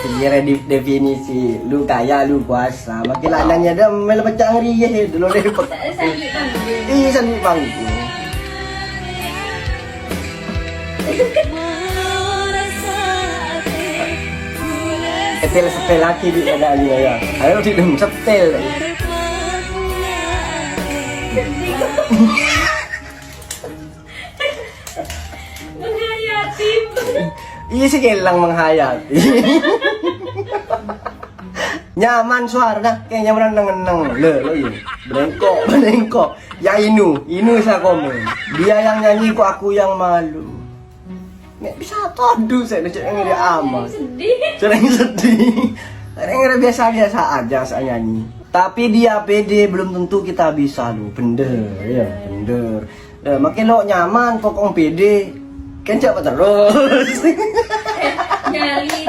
Kira definisi lu kaya lu kuasa. Makin lanangnya dah mel pecah ngeri ye dulu repot. Iya sandi bang. Setel setel lagi di ada dia ya. Ayo di dum setel. Menghayati. Iya sih kelang menghayati. Nyaman suara dah, kayak nyaman neng lo ini. Berengkok. Ya Inu saya komen. Dia yang nyanyi kok aku yang malu. Nggak bisa todu saya udah yang dia amat. Sering sedih. Sering biasa aja saya nyanyi. Tapi dia pede belum tentu kita bisa lu. Bener ya, bener. Makin lo nyaman kok pede. Kan coba terus. Nyali